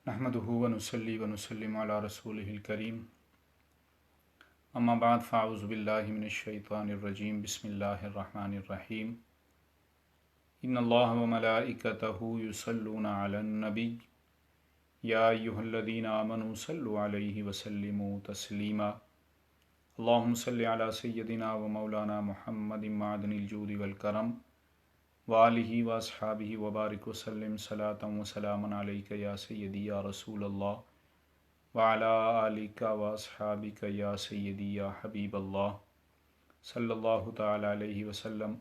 نحمدہ ونصلی ونسلم علی رسولہ الکریم اما بعد فاعوذ باللہ من الشیطان الرجیم بسم اللہ الرحمن الرحیم ان اللہ وملائکتہ یصلون علی النبی یا ایہا الذین آمنوا صلوا علیہ وسلموا تسلیما اللہم صلی علی سیدنا ومولانا محمد معدن الجود والکرم وآلہ واصحابہ وبارک وسلم صلاۃ وسلاما علیک یا سیدی یا رسول اللہ وعلی آلک واصحابک یا سیدی یا حبیب اللہ صلی اللہ تعالی علیہ وسلم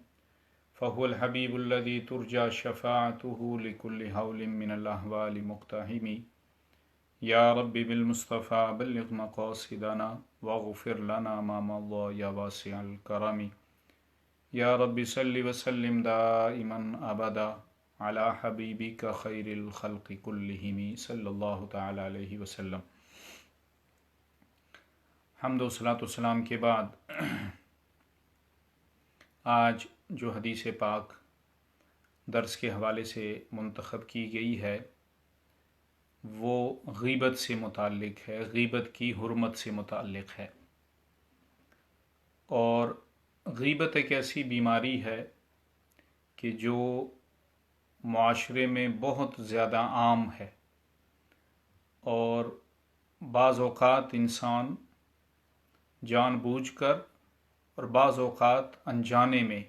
فہو الحبیب الذی ترجى شفاعته لكل حول من الاحوال مقتحم یا رب بالمصطفى بلغ مقاصدنا واغفر لنا ما مضى یا واسع الکرم یا رب صلی وسلم دائما ابدا علی حبیبک خیر الخلق کلہم صلی اللہ تعالی علیہ وسلم۔ حمد و صلاۃ والسلام کے بعد آج جو حدیث پاک درس کے حوالے سے منتخب کی گئی ہے وہ غیبت سے متعلق ہے، غیبت کی حرمت سے متعلق ہے۔ اور غیبت ایک ایسی بیماری ہے کہ جو معاشرے میں بہت زیادہ عام ہے، اور بعض اوقات انسان جان بوجھ کر اور بعض اوقات انجانے میں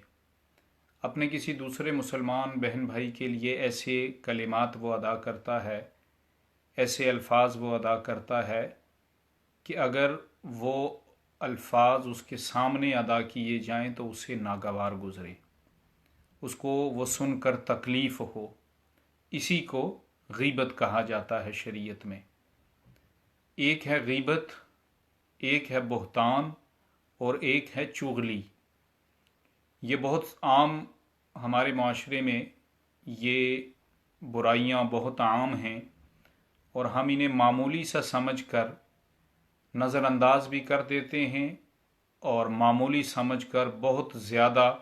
اپنے کسی دوسرے مسلمان بہن بھائی کے لیے ایسے کلمات وہ ادا کرتا ہے، ایسے الفاظ وہ ادا کرتا ہے کہ اگر وہ الفاظ اس کے سامنے ادا کیے جائیں تو اسے ناگوار گزرے، اس کو وہ سن کر تکلیف ہو۔ اسی کو غیبت کہا جاتا ہے شریعت میں۔ ایک ہے غیبت، ایک ہے بہتان، اور ایک ہے چغلی۔ یہ بہت عام ہمارے معاشرے میں یہ برائیاں بہت عام ہیں، اور ہم انہیں معمولی سا سمجھ کر نظر انداز بھی کر دیتے ہیں، اور معمولی سمجھ کر بہت زیادہ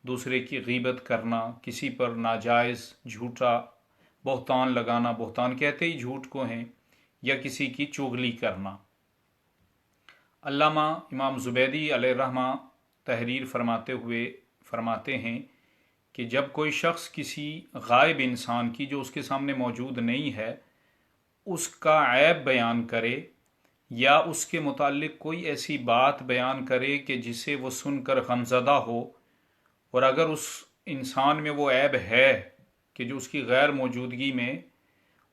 دوسرے کی غیبت کرنا، کسی پر ناجائز جھوٹا بہتان لگانا، بہتان کہتے ہی جھوٹ کو ہیں، یا کسی کی چغلی کرنا۔ علامہ امام زبیدی علیہ الرحمہ تحریر فرماتے ہوئے فرماتے ہیں کہ جب کوئی شخص کسی غائب انسان کی جو اس کے سامنے موجود نہیں ہے اس کا عیب بیان کرے، یا اس کے متعلق کوئی ایسی بات بیان کرے کہ جسے وہ سن کر غمزدہ ہو، اور اگر اس انسان میں وہ عیب ہے کہ جو اس کی غیر موجودگی میں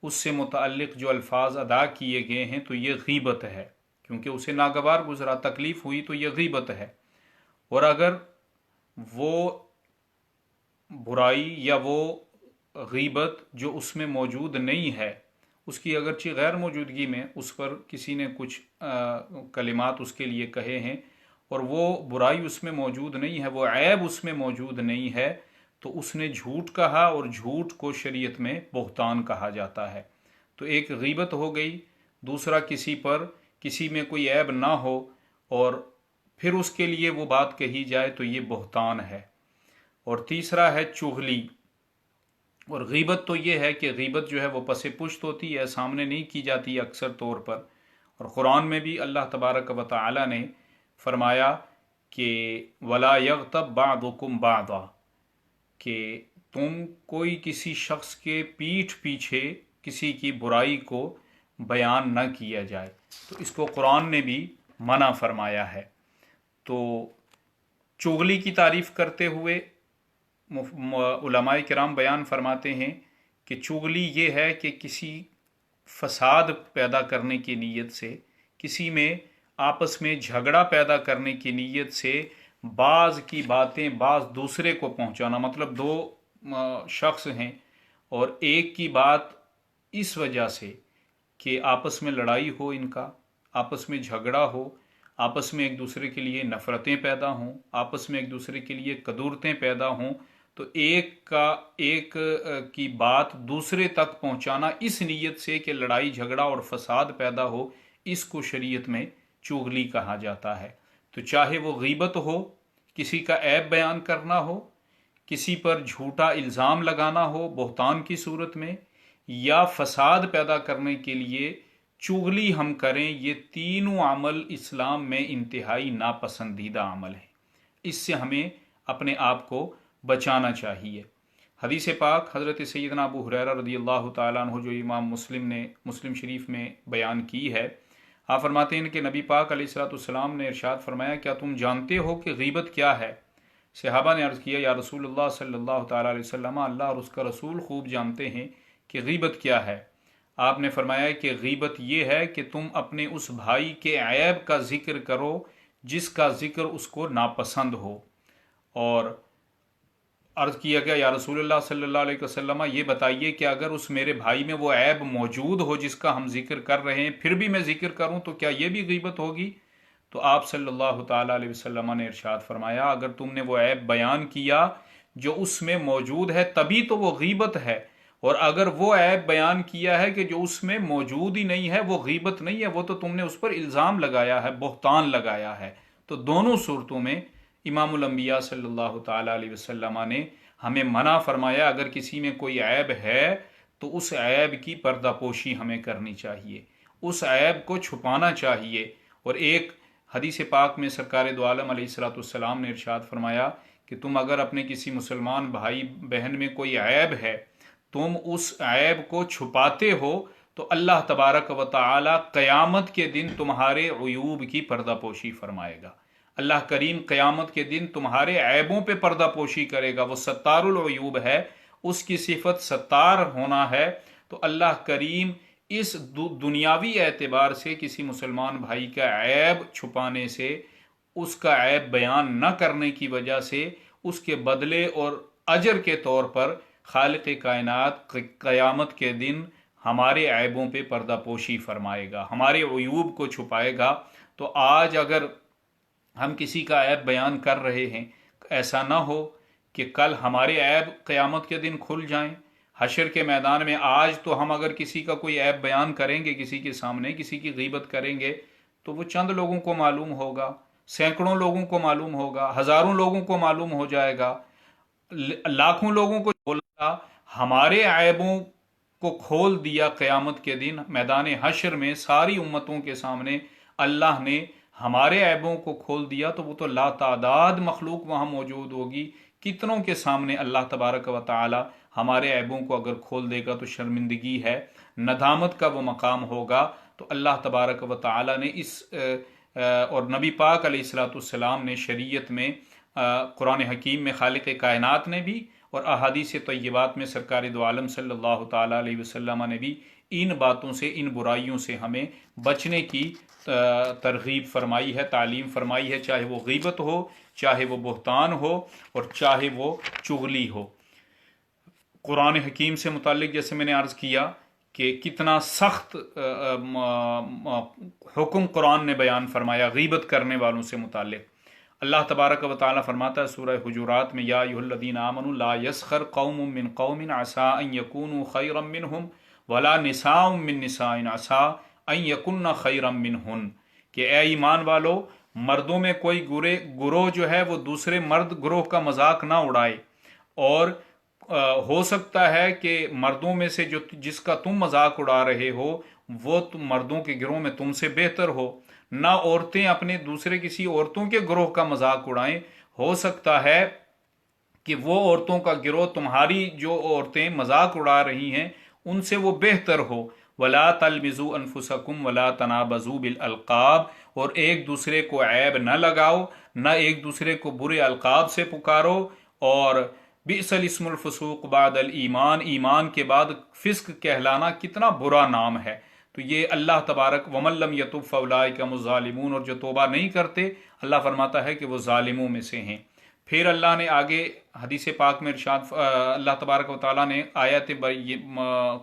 اس سے متعلق جو الفاظ ادا کیے گئے ہیں تو یہ غیبت ہے، کیونکہ اسے ناگوار گزرا، تکلیف ہوئی، تو یہ غیبت ہے۔ اور اگر وہ برائی یا وہ غیبت جو اس میں موجود نہیں ہے، اس کی اگرچہ غیر موجودگی میں اس پر کسی نے کچھ کلمات اس کے لیے کہے ہیں، اور وہ برائی اس میں موجود نہیں ہے، وہ عیب اس میں موجود نہیں ہے، تو اس نے جھوٹ کہا، اور جھوٹ کو شریعت میں بہتان کہا جاتا ہے۔ تو ایک غیبت ہو گئی، دوسرا کسی میں کوئی عیب نہ ہو اور پھر اس کے لیے وہ بات کہی جائے تو یہ بہتان ہے۔ اور تیسرا ہے چغلی۔ اور غیبت تو یہ ہے کہ غیبت جو ہے وہ پس پشت ہوتی ہے، سامنے نہیں کی جاتی اکثر طور پر۔ اور قرآن میں بھی اللہ تبارک و تعالی نے فرمایا کہ وَلَا يَغْتَبْ بَعْضُكُمْ بَعْضًا، کہ تم کوئی کسی شخص کے پیٹھ پیچھے کسی کی برائی کو بیان نہ کیا جائے، تو اس کو قرآن نے بھی منع فرمایا ہے۔ تو چغلی کی تعریف کرتے ہوئے علماء کرام بیان فرماتے ہیں کہ چغلی یہ ہے کہ کسی فساد پیدا کرنے کی نیت سے، کسی میں آپس میں جھگڑا پیدا کرنے کی نیت سے بعض کی باتیں بعض دوسرے کو پہنچانا۔ مطلب دو شخص ہیں اور ایک کی بات اس وجہ سے کہ آپس میں لڑائی ہو، ان کا آپس میں جھگڑا ہو، آپس میں ایک دوسرے کے لیے نفرتیں پیدا ہوں، آپس میں ایک دوسرے کے لیے قدورتیں پیدا ہوں، تو ایک کی بات دوسرے تک پہنچانا اس نیت سے کہ لڑائی جھگڑا اور فساد پیدا ہو، اس کو شریعت میں چغلی کہا جاتا ہے۔ تو چاہے وہ غیبت ہو، کسی کا عیب بیان کرنا ہو، کسی پر جھوٹا الزام لگانا ہو بہتان کی صورت میں، یا فساد پیدا کرنے کے لیے چغلی ہم کریں، یہ تینوں عمل اسلام میں انتہائی ناپسندیدہ عمل ہے۔ اس سے ہمیں اپنے آپ کو بچانا چاہیے۔ حدیث پاک حضرت سیدنا ابو ہریرہ رضی اللہ تعالیٰ عنہ جو امام مسلم نے مسلم شریف میں بیان کی ہے، آپ فرماتے ہیں کہ نبی پاک علیہ الصلوۃ والسلام نے ارشاد فرمایا، کیا تم جانتے ہو کہ غیبت کیا ہے؟ صحابہ نے عرض کیا، یا رسول اللہ صلی اللہ تعالیٰ علیہ وسلم، اللہ اور اس کا رسول خوب جانتے ہیں کہ غیبت کیا ہے۔ آپ نے فرمایا کہ غیبت یہ ہے کہ تم اپنے اس بھائی کے عیب کا ذکر کرو جس کا ذکر اس کو ناپسند ہو۔ اور عرض کیا گیا، یا رسول اللہ صلی اللہ علیہ وسلم، یہ بتائیے کہ اگر اس میرے بھائی میں وہ عیب موجود ہو جس کا ہم ذکر کر رہے ہیں، پھر بھی میں ذکر کروں تو کیا یہ بھی غیبت ہوگی؟ تو آپ صلی اللہ تعالیٰ علیہ وسلم نے ارشاد فرمایا، اگر تم نے وہ عیب بیان کیا جو اس میں موجود ہے تبھی تو وہ غیبت ہے، اور اگر وہ عیب بیان کیا ہے کہ جو اس میں موجود ہی نہیں ہے وہ غیبت نہیں ہے، وہ تو تم نے اس پر الزام لگایا ہے، بہتان لگایا ہے۔ تو دونوں صورتوں میں امام الانبیاء صلی اللہ تعالیٰ علیہ وسلم نے ہمیں منع فرمایا، اگر کسی میں کوئی عیب ہے تو اس عیب کی پردہ پوشی ہمیں کرنی چاہیے، اس عیب کو چھپانا چاہیے۔ اور ایک حدیث پاک میں سرکار دو عالم علیہ الصلوۃ والسلام نے ارشاد فرمایا کہ تم اگر اپنے کسی مسلمان بھائی بہن میں کوئی عیب ہے، تم اس عیب کو چھپاتے ہو تو اللہ تبارک و تعالی قیامت کے دن تمہارے عیوب کی پردہ پوشی فرمائے گا۔ اللہ کریم قیامت کے دن تمہارے عیبوں پہ پردہ پوشی کرے گا۔ وہ ستار العیوب ہے، اس کی صفت ستار ہونا ہے۔ تو اللہ کریم اس دنیاوی اعتبار سے کسی مسلمان بھائی کا عیب چھپانے سے، اس کا عیب بیان نہ کرنے کی وجہ سے، اس کے بدلے اور اجر کے طور پر خالق کائنات قیامت کے دن ہمارے عیبوں پہ پردہ پوشی فرمائے گا، ہمارے عیوب کو چھپائے گا۔ تو آج اگر ہم کسی کا عیب بیان کر رہے ہیں، ایسا نہ ہو کہ کل ہمارے عیب قیامت کے دن کھل جائیں حشر کے میدان میں۔ آج تو ہم اگر کسی کا کوئی عیب بیان کریں گے، کسی کے سامنے کسی کی غیبت کریں گے، تو وہ چند لوگوں کو معلوم ہوگا، سینکڑوں لوگوں کو معلوم ہوگا، ہزاروں لوگوں کو معلوم ہو جائے گا، لاکھوں لوگوں کو بولے گا۔ ہمارے عیبوں کو کھول دیا قیامت کے دن میدان حشر میں ساری امتوں کے سامنے، اللہ نے ہمارے عیبوں کو کھول دیا، تو وہ تو لا تعداد مخلوق وہاں موجود ہوگی۔ کتنوں کے سامنے اللہ تبارک و تعالی ہمارے عیبوں کو اگر کھول دے گا تو شرمندگی ہے، ندامت کا وہ مقام ہوگا۔ تو اللہ تبارک و تعالی نے اس اور نبی پاک علیہ الصلوۃ والسلام نے شریعت میں، قرآن حکیم میں خالق کائنات نے بھی، اور احادیث طیبات میں سرکار دو عالم صلی اللہ تعالیٰ علیہ وسلم نے بھی ان باتوں سے، ان برائیوں سے ہمیں بچنے کی ترغیب فرمائی ہے، تعلیم فرمائی ہے، چاہے وہ غیبت ہو، چاہے وہ بہتان ہو، اور چاہے وہ چغلی ہو۔ قرآن حکیم سے متعلق جیسے میں نے عرض کیا کہ کتنا سخت حکم قرآن نے بیان فرمایا غیبت کرنے والوں سے متعلق۔ اللہ تبارک و تعالی فرماتا ہے سورہ حجرات میں، یا ایھا الذین آمنوا لا یسخر قوم من قوم عسى ان یکونوا خیرا منہم ولا نساء من نساء عسى ان یکن خیرا منہن، کہ اے ایمان والو، مردوں میں کوئی گروہ جو ہے وہ دوسرے مرد گروہ کا مذاق نہ اڑائے، اور ہو سکتا ہے کہ مردوں میں سے جس کا تم مذاق اڑا رہے ہو وہ مردوں کے گروہ میں تم سے بہتر ہو۔ نہ عورتیں اپنے دوسرے کسی عورتوں کے گروہ کا مذاق اڑائیں، ہو سکتا ہے کہ وہ عورتوں کا گروہ تمہاری جو عورتیں مذاق اڑا رہی ہیں ان سے وہ بہتر ہو۔ وَلَا تَلْمِزُوا أَنفُسَكُمْ وَلَا تَنَابَزُوا بِالْأَلْقَابِ، اور ایک دوسرے کو عیب نہ لگاؤ، نہ ایک دوسرے کو برے القاب سے پکارو، اور بئس الاسم الفسوق بعد الایمان، ایمان کے بعد فسق کہلانا کتنا برا نام ہے۔ تو یہ اللہ تبارک، وَمَن لَّمْ يَتُبْ فَأُولَٰئِكَ هُمُ الظَّالِمُونَ، اور جو توبہ نہیں کرتے اللہ فرماتا ہے کہ وہ ظالموں میں سے ہیں۔ پھر اللہ نے آگے حدیث پاک میں ارشاد، اللہ تبارک و تعالیٰ نے آیت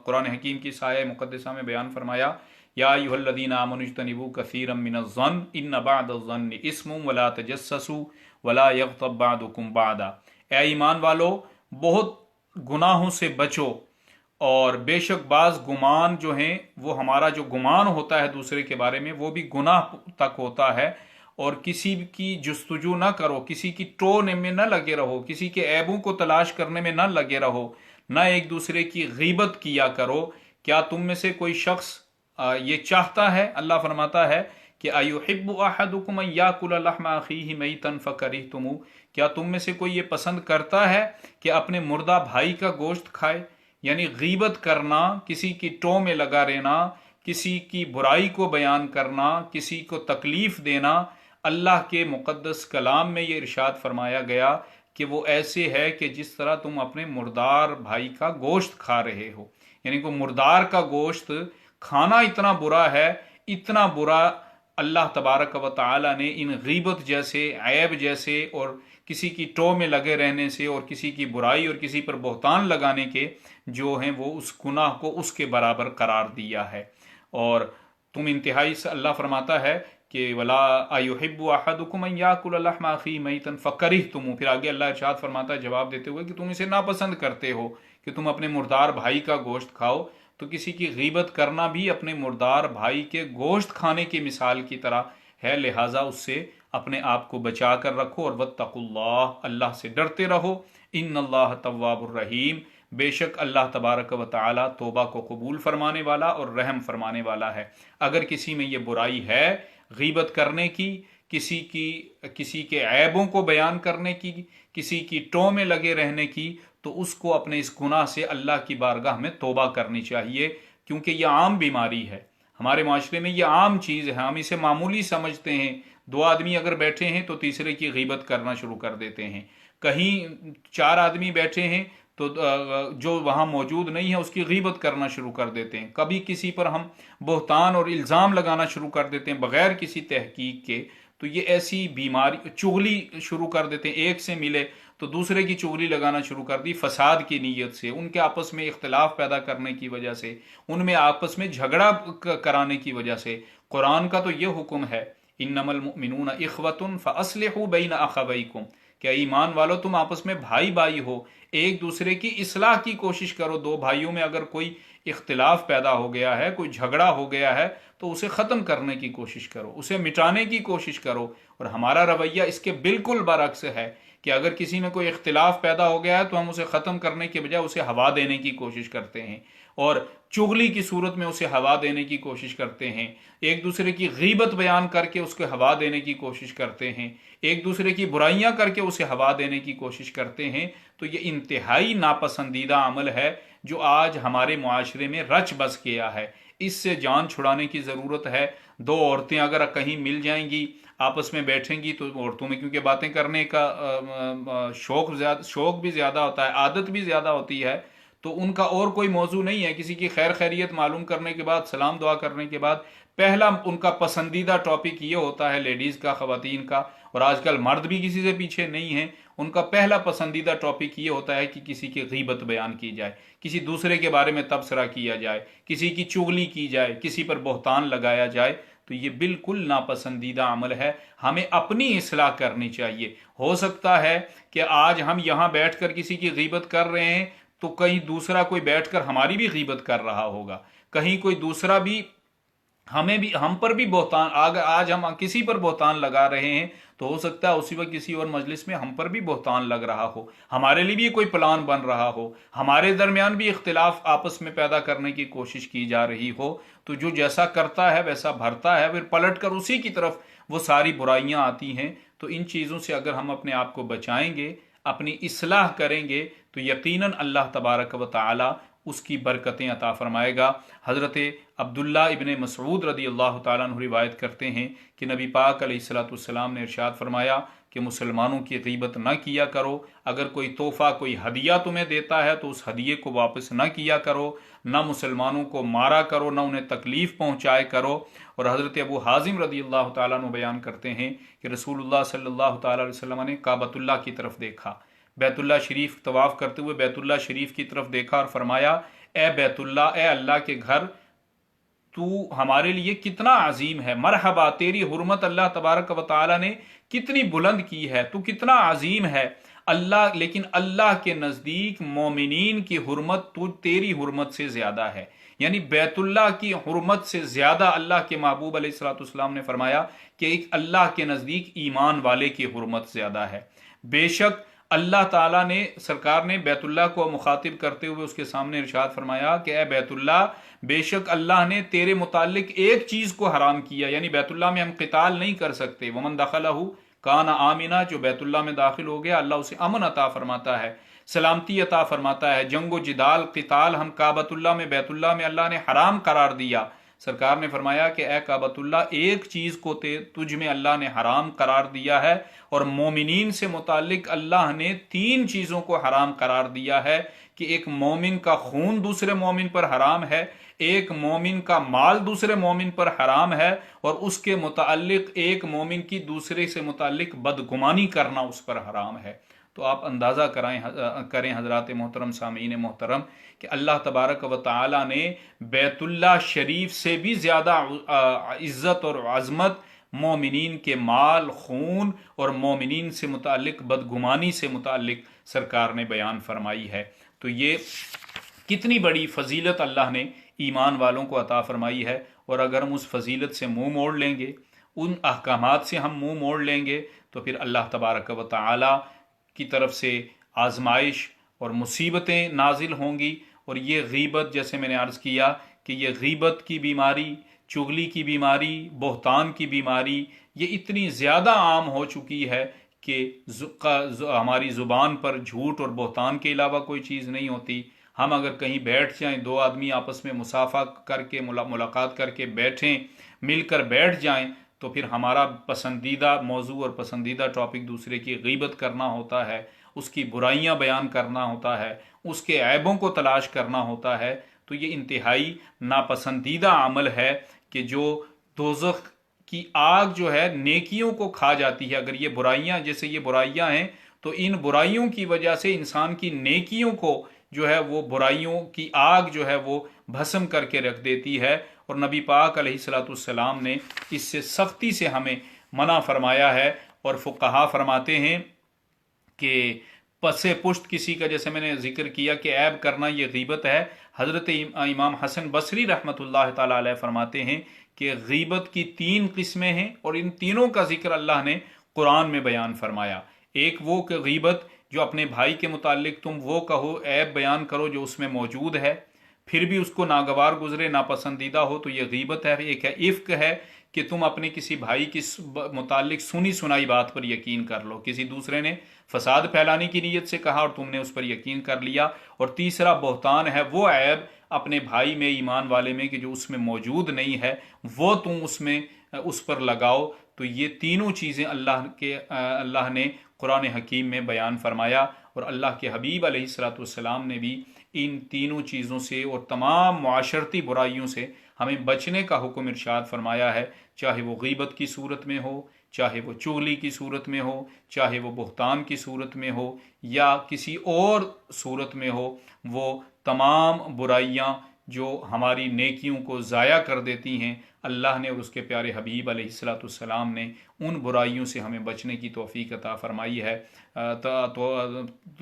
قرآن حکیم کی آیہ مقدسہ میں بیان فرمایا، یا ایھا الذین آمنوا اجتنبوا کثیرا من الظن ان بعض الظن اسم ولا تجسسوا ولا یغتب بعضکم بعضا، اے ایمان والو بہت گناہوں سے بچو، اور بے شک بعض گمان جو ہیں، وہ ہمارا جو گمان ہوتا ہے دوسرے کے بارے میں وہ بھی گناہ تک ہوتا ہے، اور کسی کی جستجو نہ کرو، کسی کی ٹونے میں نہ لگے رہو، کسی کے عیبوں کو تلاش کرنے میں نہ لگے رہو، نہ ایک دوسرے کی غیبت کیا کرو۔ کیا تم میں سے کوئی شخص یہ چاہتا ہے، اللہ فرماتا ہے کہ ایحب احدکم ان یاکل لحم اخیہ میتا فکرہتموہ، کیا تم میں سے کوئی یہ پسند کرتا ہے کہ اپنے مردہ بھائی کا گوشت کھائے؟ یعنی غیبت کرنا، کسی کی ٹو میں لگا رہنا، کسی کی برائی کو بیان کرنا، کسی کو تکلیف دینا، اللہ کے مقدس کلام میں یہ ارشاد فرمایا گیا کہ وہ ایسے ہے کہ جس طرح تم اپنے مردار بھائی کا گوشت کھا رہے ہو۔ یعنی کہ مردار کا گوشت کھانا اتنا برا ہے، اتنا برا اللہ تبارک و تعالی نے ان غیبت جیسے، عیب جیسے اور کسی کی ٹو میں لگے رہنے سے اور کسی کی برائی اور کسی پر بہتان لگانے کے جو ہیں وہ اس گناہ کو اس کے برابر قرار دیا ہے۔ اور تم انتہائی سے، اللہ فرماتا ہے کہ ولا ایحب احدکم ان یاکل لحم اخیہ میتا فکرہتموہ، پھر آگے اللہ ارشاد فرماتا ہے جواب دیتے ہوئے کہ تم اسے ناپسند کرتے ہو کہ تم اپنے مردار بھائی کا گوشت کھاؤ۔ تو کسی کی غیبت کرنا بھی اپنے مردار بھائی کے گوشت کھانے کی مثال کی طرح ہے، لہٰذا اس سے اپنے آپ کو بچا کر رکھو، اور واتقوا اللہ، اللہ سے ڈرتے رہو، ان اللہ تواب الرحیم، بے شک اللہ تبارک و تعالی توبہ کو قبول فرمانے والا اور رحم فرمانے والا ہے۔ اگر کسی میں یہ برائی ہے، غیبت کرنے کی، کسی کے عیبوں کو بیان کرنے کی، کسی کی ٹو میں لگے رہنے کی، تو اس کو اپنے اس گناہ سے اللہ کی بارگاہ میں توبہ کرنی چاہیے، کیونکہ یہ عام بیماری ہے ہمارے معاشرے میں، یہ عام چیز ہے، ہم اسے معمولی سمجھتے ہیں۔ دو آدمی اگر بیٹھے ہیں تو تیسرے کی غیبت کرنا شروع کر دیتے ہیں، کہیں چار آدمی بیٹھے ہیں تو جو وہاں موجود نہیں ہے اس کی غیبت کرنا شروع کر دیتے ہیں، کبھی کسی پر ہم بہتان اور الزام لگانا شروع کر دیتے ہیں بغیر کسی تحقیق کے۔ تو یہ ایسی بیماری، چغلی شروع کر دیتے ہیں، ایک سے ملے تو دوسرے کی چغلی لگانا شروع کر دی فساد کی نیت سے، ان کے آپس میں اختلاف پیدا کرنے کی وجہ سے، ان میں آپس میں جھگڑا کرانے کی وجہ سے۔ قرآن کا تو یہ حکم ہے انما المؤمنون اخوۃ فاصلحوا بین اخویکم، کہ ایمان والو تم آپس میں بھائی بھائی ہو، ایک دوسرے کی اصلاح کی کوشش کرو۔ دو بھائیوں میں اگر کوئی اختلاف پیدا ہو گیا ہے، کوئی جھگڑا ہو گیا ہے، تو اسے ختم کرنے کی کوشش کرو، اسے مٹانے کی کوشش کرو۔ اور ہمارا رویہ اس کے بالکل برعکس ہے کہ اگر کسی میں کوئی اختلاف پیدا ہو گیا ہے تو ہم اسے ختم کرنے کے بجائے اسے ہوا دینے کی کوشش کرتے ہیں، اور چغلی کی صورت میں اسے ہوا دینے کی کوشش کرتے ہیں، ایک دوسرے کی غیبت بیان کر کے اس کو ہوا دینے کی کوشش کرتے ہیں، ایک دوسرے کی برائیاں کر کے اسے ہوا دینے کی کوشش کرتے ہیں۔ تو یہ انتہائی ناپسندیدہ عمل ہے جو آج ہمارے معاشرے میں رچ بس گیا ہے، اس سے جان چھڑانے کی ضرورت ہے۔ دو عورتیں اگر کہیں مل جائیں گی، آپس میں بیٹھیں گی، تو عورتوں میں کیونکہ باتیں کرنے کا شوق بھی زیادہ ہوتا ہے، عادت بھی زیادہ ہوتی ہے، تو ان کا اور کوئی موضوع نہیں ہے، کسی کی خیر خیریت معلوم کرنے کے بعد، سلام دعا کرنے کے بعد پہلا ان کا پسندیدہ ٹاپک یہ ہوتا ہے، لیڈیز کا، خواتین کا، اور آج کل مرد بھی کسی سے پیچھے نہیں ہیں، ان کا پہلا پسندیدہ ٹاپک یہ ہوتا ہے کہ کسی کی غیبت بیان کی جائے، کسی دوسرے کے بارے میں تبصرہ کیا جائے، کسی کی چغلی کی جائے، کسی پر بہتان لگایا جائے۔ تو یہ بالکل ناپسندیدہ عمل ہے، ہمیں اپنی اصلاح کرنی چاہیے۔ ہو سکتا ہے کہ آج ہم یہاں بیٹھ کر کسی کی غیبت کر رہے ہیں تو کہیں دوسرا کوئی بیٹھ کر ہماری بھی غیبت کر رہا ہوگا، کہیں کوئی دوسرا بھی ہم پر بھی بہتان، آج ہم کسی پر بہتان لگا رہے ہیں تو ہو سکتا ہے اسی وقت کسی اور مجلس میں ہم پر بھی بہتان لگ رہا ہو، ہمارے لیے بھی کوئی پلان بن رہا ہو، ہمارے درمیان بھی اختلاف آپس میں پیدا کرنے کی کوشش کی جا رہی ہو۔ تو جو جیسا کرتا ہے ویسا بھرتا ہے، پھر پلٹ کر اسی کی طرف وہ ساری برائیاں آتی ہیں۔ تو ان چیزوں سے اگر ہم اپنے آپ کو بچائیں گے، اپنی اصلاح کریں گے، تو یقیناً اللہ تبارک و تعالی اس کی برکتیں عطا فرمائے گا۔ حضرت عبداللہ ابن مسعود رضی اللہ تعالیٰ عنہ روایت کرتے ہیں کہ نبی پاک علیہ الصلوۃ والسلام نے ارشاد فرمایا کہ مسلمانوں کی غیبت نہ کیا کرو، اگر کوئی تحفہ، کوئی ہدیہ تمہیں دیتا ہے تو اس ہدیے کو واپس نہ کیا کرو، نہ مسلمانوں کو مارا کرو، نہ انہیں تکلیف پہنچائے کرو۔ اور حضرت ابو حازم رضی اللہ تعالیٰ عنہ بیان کرتے ہیں کہ رسول اللہ صلی اللہ تعالیٰ علیہ وسلم نے کعبۃ اللہ کی طرف دیکھا، بیت اللہ شریف طواف کرتے ہوئے بیت اللہ شریف کی طرف دیکھا اور فرمایا، اے بیت اللہ، اے اللہ کے گھر، تو ہمارے لیے کتنا عظیم ہے، مرحبا، تیری حرمت اللہ تبارک و تعالی نے کتنی بلند کی ہے، تو کتنا عظیم ہے اللہ، لیکن اللہ کے نزدیک مومنین کی حرمت تو تیری حرمت سے زیادہ ہے۔ یعنی بیت اللہ کی حرمت سے زیادہ اللہ کے محبوب علیہ الصلوۃ والسلام نے فرمایا کہ ایک اللہ کے نزدیک ایمان والے کی حرمت زیادہ ہے۔ بے شک اللہ تعالیٰ نے سرکار نے بیت اللہ کو مخاطب کرتے ہوئے اس کے سامنے ارشاد فرمایا کہ اے بیت اللہ، بے شک اللہ نے تیرے متعلق ایک چیز کو حرام کیا، یعنی بیت اللہ میں ہم قتال نہیں کر سکتے، ومن دخلہ کان آمنا، جو بیت اللہ میں داخل ہو گیا اللہ اسے امن عطا فرماتا ہے، سلامتی عطا فرماتا ہے۔ جنگ و جدال قتال ہم کعبۃ اللہ میں بیت اللہ میں اللہ نے حرام قرار دیا۔ سرکار نے فرمایا کہ اے کعبۃ اللہ، ایک چیز کو تجھ میں اللہ نے حرام قرار دیا ہے، اور مومنین سے متعلق اللہ نے 3 چیزوں کو حرام قرار دیا ہے کہ ایک مومن کا خون دوسرے مومن پر حرام ہے، ایک مومن کا مال دوسرے مومن پر حرام ہے، اور اس کے متعلق ایک مومن کی دوسرے سے متعلق بدگمانی کرنا اس پر حرام ہے۔ تو آپ اندازہ کریں حضرات محترم سامعین محترم کہ اللہ تبارک و تعالی نے بیت اللہ شریف سے بھی زیادہ عزت اور عظمت مومنین کے مال، خون اور مومنین سے متعلق بدگمانی سے متعلق سرکار نے بیان فرمائی ہے۔ تو یہ کتنی بڑی فضیلت اللہ نے ایمان والوں کو عطا فرمائی ہے، اور اگر ہم اس فضیلت سے منہ موڑ لیں گے، ان احکامات سے ہم منہ موڑ لیں گے، تو پھر اللہ تبارک و تعالی کی طرف سے آزمائش اور مصیبتیں نازل ہوں گی۔ اور یہ غیبت، جیسے میں نے عرض کیا کہ یہ غیبت کی بیماری، چغلی کی بیماری، بہتان کی بیماری، یہ اتنی زیادہ عام ہو چکی ہے کہ ہماری زبان پر جھوٹ اور بہتان کے علاوہ کوئی چیز نہیں ہوتی۔ ہم اگر کہیں بیٹھ جائیں، 2 آدمی آپس میں مصافحہ کر کے ملاقات کر کے بیٹھیں، مل کر بیٹھ جائیں، تو پھر ہمارا پسندیدہ موضوع اور پسندیدہ ٹاپک دوسرے کی غیبت کرنا ہوتا ہے، اس کی برائیاں بیان کرنا ہوتا ہے، اس کے عیبوں کو تلاش کرنا ہوتا ہے۔ تو یہ انتہائی ناپسندیدہ عمل ہے کہ جو دوزخ کی آگ جو ہے نیکیوں کو کھا جاتی ہے۔ اگر یہ برائیاں، جیسے یہ برائیاں ہیں، تو ان برائیوں کی وجہ سے انسان کی نیکیوں کو جو ہے وہ برائیوں کی آگ جو ہے وہ بھسم کر کے رکھ دیتی ہے۔ اور نبی پاک علیہ الصلوۃ والسلام نے اس سے سختی سے ہمیں منع فرمایا ہے، اور فقہا فرماتے ہیں کہ پس پشت کسی کا، جیسے میں نے ذکر کیا کہ عیب کرنا یہ غیبت ہے، حضرت امام حسن بصری رحمۃ اللہ تعالی علیہ فرماتے ہیں کہ غیبت کی 3 قسمیں ہیں، اور ان تینوں کا ذکر اللہ نے قرآن میں بیان فرمایا۔ ایک وہ کہ غیبت جو اپنے بھائی کے متعلق تم وہ کہو، عیب بیان کرو جو اس میں موجود ہے، پھر بھی اس کو ناگوار گزرے، ناپسندیدہ ہو، تو یہ غیبت ہے۔ ایک ہے عفق، ہے کہ تم اپنے کسی بھائی کی متعلق سنی سنائی بات پر یقین کر لو، کسی دوسرے نے فساد پھیلانے کی نیت سے کہا اور تم نے اس پر یقین کر لیا۔ اور تیسرا بہتان ہے، وہ عیب اپنے بھائی میں، ایمان والے میں، کہ جو اس میں موجود نہیں ہے، وہ تم اس پر لگاؤ۔ تو یہ تینوں چیزیں اللہ نے قرآن حکیم میں بیان فرمایا، اور اللہ کے حبیب علیہ الصلوۃ والسلام نے بھی ان تینوں چیزوں سے اور تمام معاشرتی برائیوں سے ہمیں بچنے کا حکم ارشاد فرمایا ہے، چاہے وہ غیبت کی صورت میں ہو، چاہے وہ چغلی کی صورت میں ہو، چاہے وہ بہتان کی صورت میں ہو، یا کسی اور صورت میں ہو۔ وہ تمام برائیاں جو ہماری نیکیوں کو ضائع کر دیتی ہیں، اللہ نے اور اس کے پیارے حبیب علیہ الصلوۃ والسلام نے ان برائیوں سے ہمیں بچنے کی توفیق عطا فرمائی ہے،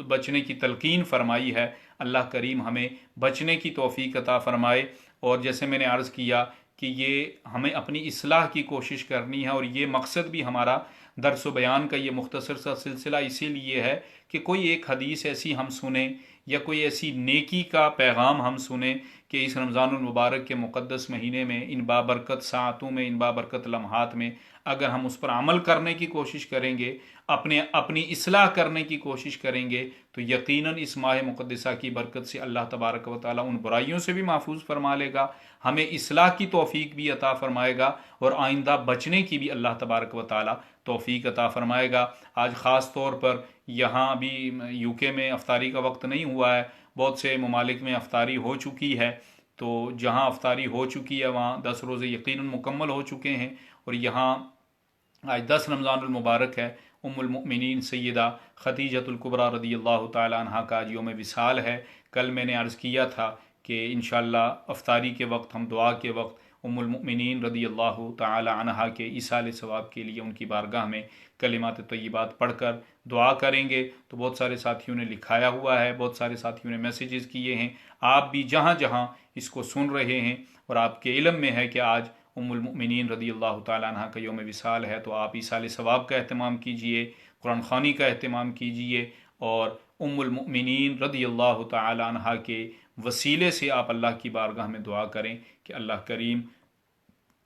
بچنے کی تلقین فرمائی ہے۔ اللہ کریم ہمیں بچنے کی توفیق عطا فرمائے۔ اور جیسے میں نے عرض کیا کہ یہ ہمیں اپنی اصلاح کی کوشش کرنی ہے، اور یہ مقصد بھی ہمارا درس و بیان کا یہ مختصر سا سلسلہ اسی لیے ہے کہ کوئی ایک حدیث ایسی ہم سنیں، یا کوئی ایسی نیکی کا پیغام ہم سنیں کہ اس رمضان المبارک کے مقدس مہینے میں، ان بابرکت ساعتوں میں، ان بابرکت لمحات میں اگر ہم اس پر عمل کرنے کی کوشش کریں گے، اپنی اصلاح کرنے کی کوشش کریں گے، تو یقیناً اس ماہ مقدسہ کی برکت سے اللہ تبارک و تعالیٰ ان برائیوں سے بھی محفوظ فرما لے گا، ہمیں اصلاح کی توفیق بھی عطا فرمائے گا، اور آئندہ بچنے کی بھی اللہ تبارک و تعالیٰ توفیق عطا فرمائے گا۔ آج خاص طور پر یہاں ابھی UK میں افطاری کا وقت نہیں ہوا ہے، بہت سے ممالک میں افطاری ہو چکی ہے، تو جہاں افطاری ہو چکی ہے وہاں 10 روزے یقیناً مکمل ہو چکے ہیں، اور یہاں آج 10 رمضان المبارک ہے۔ ام المؤمنین سیدہ خدیجۃ الکبریٰ رضی اللہ تعالی عنہا کا آج یوم وصال ہے۔ کل میں نے عرض کیا تھا کہ انشاءاللہ افطاری کے وقت ہم دعا کے وقت ام المؤمنین رضی اللہ تعالی عنہا کے ایصال ثواب کے لیے ان کی بارگاہ میں کلمات طیبات پڑھ کر دعا کریں گے۔ تو بہت سارے ساتھیوں نے لکھایا ہوا ہے، بہت سارے ساتھیوں نے میسیجز کیے ہیں، آپ بھی جہاں جہاں اس کو سن رہے ہیں اور آپ کے علم میں ہے کہ آج ام المؤمنین رضی اللہ تعالیٰ عنہ کا یوم وصال ہے، تو آپ ایصال ثواب کا اہتمام کیجئے، قرآن خوانی کا اہتمام کیجئے، اور ام المؤمنین رضی اللہ تعالی عنہا کے وسیلے سے آپ اللہ کی بارگاہ میں دعا کریں کہ اللہ کریم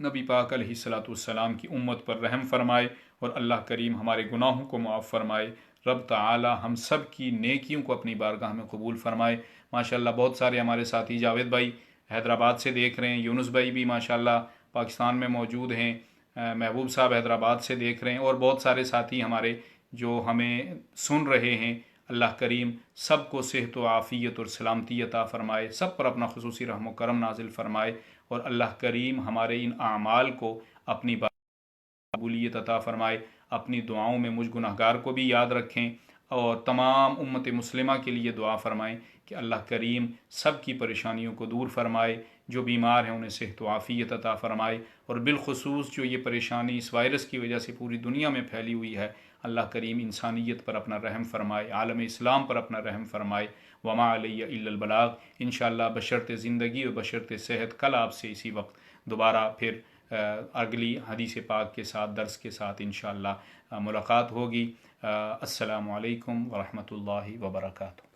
نبی پاک علیہ الصلاۃ والسلام کی امت پر رحم فرمائے اور اللہ کریم ہمارے گناہوں کو معاف فرمائے، رب تعالی ہم سب کی نیکیوں کو اپنی بارگاہ میں قبول فرمائے۔ ماشاءاللہ بہت سارے ہمارے ساتھی جاوید بھائی حیدرآباد سے دیکھ رہے ہیں، یونس بھائی بھی ماشاءاللہ پاکستان میں موجود ہیں، محبوب صاحب حیدرآباد سے دیکھ رہے ہیں، اور بہت سارے ساتھی ہمارے جو ہمیں سن رہے ہیں۔ اللہ کریم سب کو صحت و عافیت اور سلامتی عطا فرمائے، سب پر اپنا خصوصی رحم و کرم نازل فرمائے، اور اللہ کریم ہمارے ان اعمال کو اپنی قبولیت عطا فرمائے۔ اپنی دعاؤں میں مجھ گناہگار کو بھی یاد رکھیں، اور تمام امت مسلمہ کے لیے دعا فرمائیں کہ اللہ کریم سب کی پریشانیوں کو دور فرمائے، جو بیمار ہیں انہیں صحت و عافیت عطا فرمائے، اور بالخصوص جو یہ پریشانی اس وائرس کی وجہ سے پوری دنیا میں پھیلی ہوئی ہے، اللہ کریم انسانیت پر اپنا رحم فرمائے، عالم اسلام پر اپنا رحم فرمائے۔ وما علیہ الا البلاغ۔ انشاءاللہ بشرط زندگی اور بشرط صحت کل آپ سے اسی وقت دوبارہ پھر اگلی حدیث پاک کے ساتھ درس کے ساتھ انشاءاللہ ملاقات ہوگی۔ السلام علیکم ورحمۃ اللہ وبرکاتہ۔